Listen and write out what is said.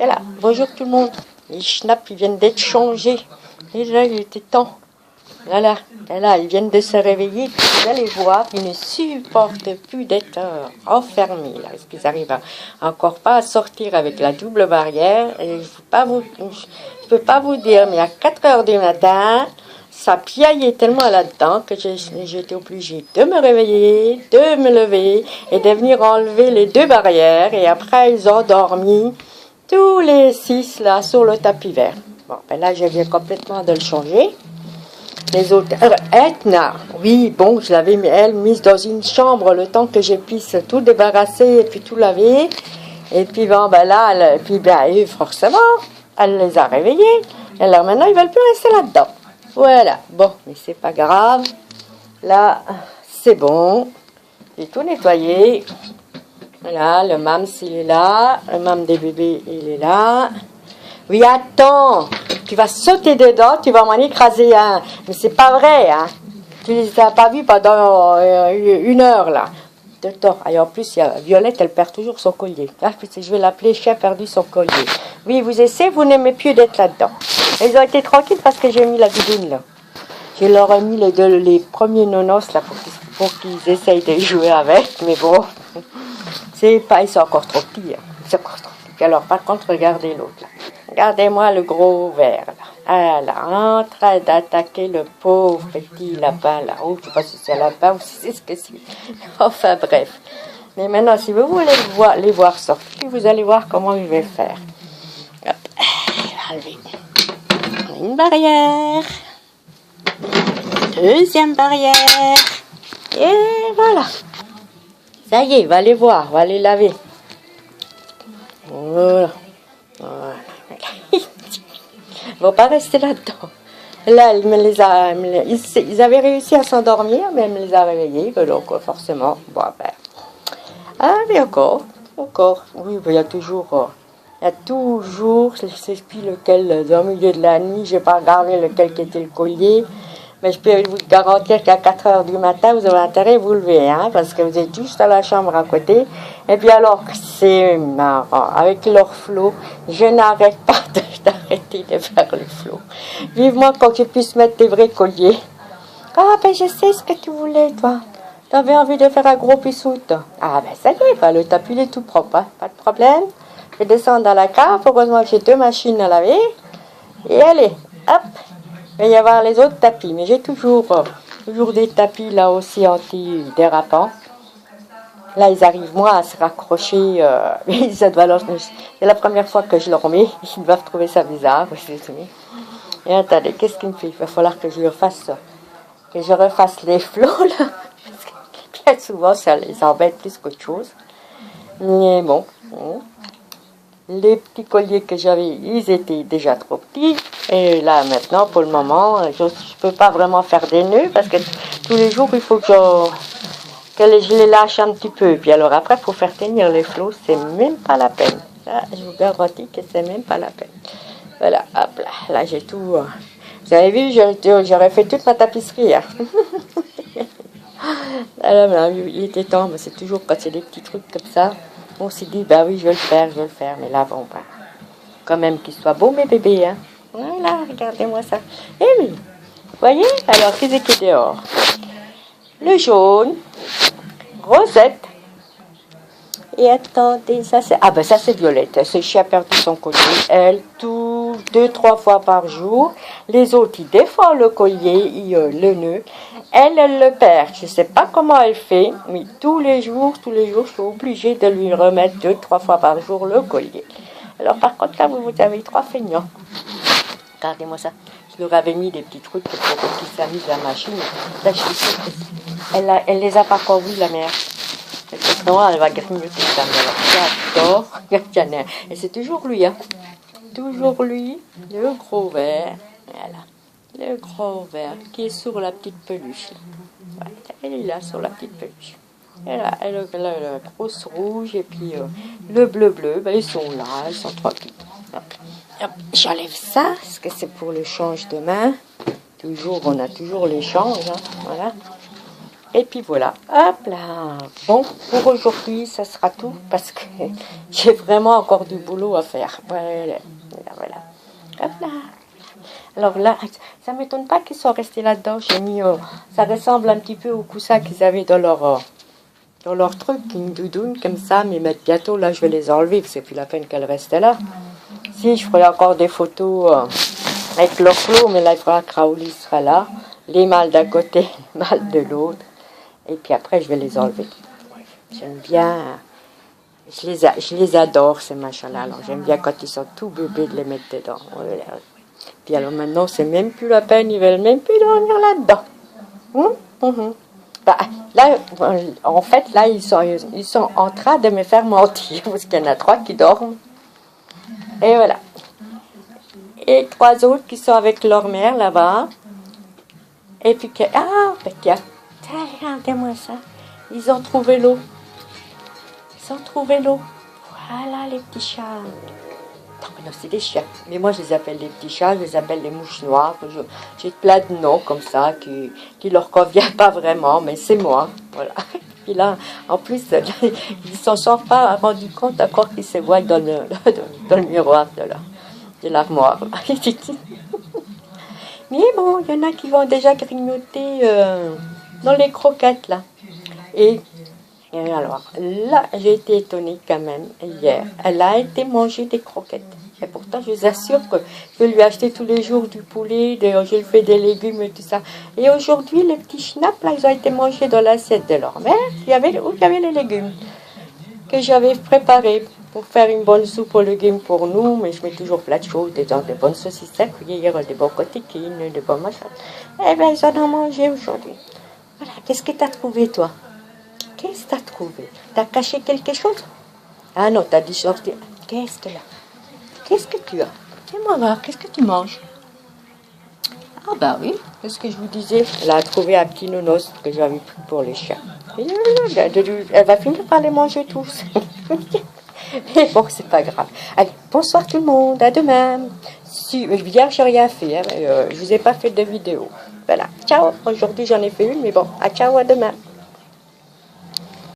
Et là, bonjour tout le monde. Les schnapps, ils viennent d'être changés. Et là, il était temps. Voilà, et là, ils viennent de se réveiller. Vous allez voir, ils ne supportent plus d'être enfermés. Là, parce qu'ils arrivent encore pas à sortir avec la double barrière. Et je peux pas vous dire, mais à 4 heures du matin, ça piaillait tellement là-dedans que j'étais obligée de me réveiller, de me lever et de venir enlever les 2 barrières. Et après, ils ont dormi tous les 6 là sur le tapis vert. Bon, ben là, je viens complètement de le changer. Les autres, Etna, oui, bon, je l'avais mise dans une chambre le temps que je puisse tout débarrasser et puis tout laver. Et puis bon, ben là, forcément, elle les a réveillés. Et alors maintenant, ils veulent plus rester là-dedans. Voilà, bon, mais c'est pas grave. Là, c'est bon. J'ai tout nettoyé. Voilà, le mams, il est là. Le mam des bébés, il est là. Oui, attends, tu vas sauter dedans, tu vas m'en écraser un. Mais c'est pas vrai, hein. Tu les as pas vus pendant 1 heure, là. De tort. Et en plus, il y a Violette, elle perd toujours son collier. Là, je vais l'appeler chien perdu son collier. Oui, vous essayez, vous n'aimez plus d'être là-dedans. Ils ont été tranquilles parce que j'ai mis la doudoune, là. Je leur ai mis les premiers nonos, là, pour qu'ils essayent de jouer avec. Mais bon, ils sont encore trop petits, hein. Ils sont encore trop petits. Alors, par contre, regardez l'autre, là. Regardez-moi le gros vert, là. Elle est en train d'attaquer le pauvre petit lapin, là. Oh, je ne sais pas si c'est un lapin ou si c'est ce que c'est. Enfin, bref. Mais maintenant, si vous voulez les voir sortir, vous allez voir comment je vais faire. Hop. Enlever une barrière. Deuxième barrière. Et voilà. Ça y est, va les voir, va les laver. Voilà. Voilà. Ils vont pas rester là-dedans. Là, ils avaient réussi à s'endormir, mais elle me les a réveillés, donc forcément, bon, ben. Ah, mais encore, oui, il y a toujours, je sais plus lequel, dans le milieu de la nuit, j'ai pas regardé lequel qui était le collier, mais je peux vous garantir qu'à 4 heures du matin, vous avez intérêt à vous lever, hein, parce que vous êtes juste à la chambre à côté. Et puis alors, c'est marrant, avec leur flot, je n'arrête pas d'arrêter de faire le flot. Vivement quand je puisse mettre des vrais colliers. Ah, ben je sais ce que tu voulais, toi. T'avais envie de faire un gros pissoute. Ah, ben ça y est, ben, le tapis il est tout propre, hein, pas de problème. Je vais descendre dans la cave, heureusement que j'ai 2 machines à laver. Et allez, hop. Il va y avoir les autres tapis, mais j'ai toujours des tapis là aussi anti-dérapants. Là, ils arrivent moins à se raccrocher. C'est la première fois que je leur mets. Ils doivent trouver ça bizarre. Et attendez, qu'est-ce qu'il me fait? Il va falloir que je refasse les flots là. Parce que bien souvent, ça les embête plus qu'autre chose. Mais bon. Les petits colliers que j'avais, ils étaient déjà trop petits. Et là, maintenant, pour le moment, je ne peux pas vraiment faire des nœuds parce que tous les jours, il faut que je les lâche un petit peu. Puis alors après, pour faire tenir les flots, c'est même pas la peine. Là, je vous garantis que c'est même pas la peine. Voilà, hop là. Là, j'ai tout. Vous avez vu, j'aurais fait toute ma tapisserie. Hein. Alors, il était temps, mais c'est toujours quand c'est des petits trucs comme ça. On s'est dit, bah oui, je vais le faire. Mais là, bon, bah, quand même qu'ils soient beaux, mes bébés, hein. Voilà, regardez-moi ça. Eh oui, voyez, alors, qu'est-ce qui est dehors? Le jaune, Rosette. Et attendez, ça c'est... Ah ben ça c'est Violette, c'est chien perdu son collier. Elle, 2-3 fois par jour. Les autres, ils défendent le collier, le nœud. Elle le perd. Je ne sais pas comment elle fait, mais tous les jours, je suis obligée de lui remettre 2-3 fois par jour le collier. Alors par contre, là, vous avez 3 feignants. Regardez-moi ça. Je leur avais mis des petits trucs pour qu'ils s'amusent à la machine. Là, je suis sûre que elle les a pas encore vus, la mère. Non, elle va grignoter ça. Alors, j'adore. Et c'est toujours lui, hein. Toujours lui, le gros vert. Voilà. Le gros vert qui est sur la petite peluche. Voilà, elle est là sur la petite peluche. Elle a la grosse rouge et puis le bleu. Ben, ils sont là, ils sont tranquilles. Hop, j'enlève ça parce que c'est pour le change de main. On a toujours l'échange. Hein, voilà. Et puis voilà, hop là. Bon, pour aujourd'hui, ça sera tout parce que j'ai vraiment encore du boulot à faire. Voilà, voilà. Hop là. Alors là, ça ne m'étonne pas qu'ils soient restés là-dedans. J'ai mis, ça ressemble un petit peu au coussin qu'ils avaient dans leur truc, une doudoune comme ça, mais bientôt là, je vais les enlever, c'est plus la peine qu'elles restent là. Si, je ferai encore des photos avec leur flot, mais là, il faudra que Raouli sera là. Les mâles d'un côté, les mâles de l'autre. Et puis après, je vais les enlever. J'aime bien, je les adore, ces machins-là. Alors, j'aime bien quand ils sont tout bébés de les mettre dedans. Puis alors maintenant, c'est même plus la peine, ils veulent même plus dormir là-dedans. Bah, là, en fait, là, ils sont en train de me faire mentir, parce qu'il y en a 3 qui dorment. Et voilà. Et 3 autres qui sont avec leur mère là-bas. Et puis, regardez-moi ça. Ils ont trouvé l'eau. Ils ont trouvé l'eau. Voilà les petits chats. Non, mais non, c'est des chiens. Mais moi, je les appelle les petits chats, je les appelle les mouches noires. J'ai plein de noms comme ça qui leur conviennent pas vraiment, mais c'est moi. Voilà. Puis là, en plus, ils ne s'en sont pas rendus compte encore qu'ils se voient dans le miroir de l'armoire. Mais bon, il y en a qui vont déjà grignoter dans les croquettes, là. Et alors, là, j'ai été étonnée quand même, hier. Elle a été manger des croquettes. Et pourtant, je vous assure que je lui acheter tous les jours du poulet, je lui fais des légumes et tout ça. Et aujourd'hui, les petits schnapps, là, ils ont été mangés dans l'assiette de leur mère, où il y avait les légumes que j'avais préparés pour faire une bonne soupe aux légumes pour nous, mais je mets toujours plein de choses, des bonnes saucisses secs, des bons cotiquines, des bons machins. Eh bien, ils en ont mangé aujourd'hui. Voilà, qu'est-ce que tu as trouvé, toi? Qu'est-ce que tu as trouvé? Tu as caché quelque chose? Ah non, tu as dit sortir. Qu'est-ce que là? Qu'est-ce que tu as? Fais-moi voir, qu'est-ce que tu manges? Ah bah oui, c'est ce que je vous disais. Elle a trouvé un petit nounours que j'avais pris pour les chiens. Elle va finir par les manger tous. Mais bon, c'est pas grave. Allez, bonsoir tout le monde, à demain. Si, hier, j'ai rien fait, hein, je vous ai pas fait de vidéo. Voilà, ciao. Aujourd'hui, j'en ai fait une, mais bon, ciao, à demain.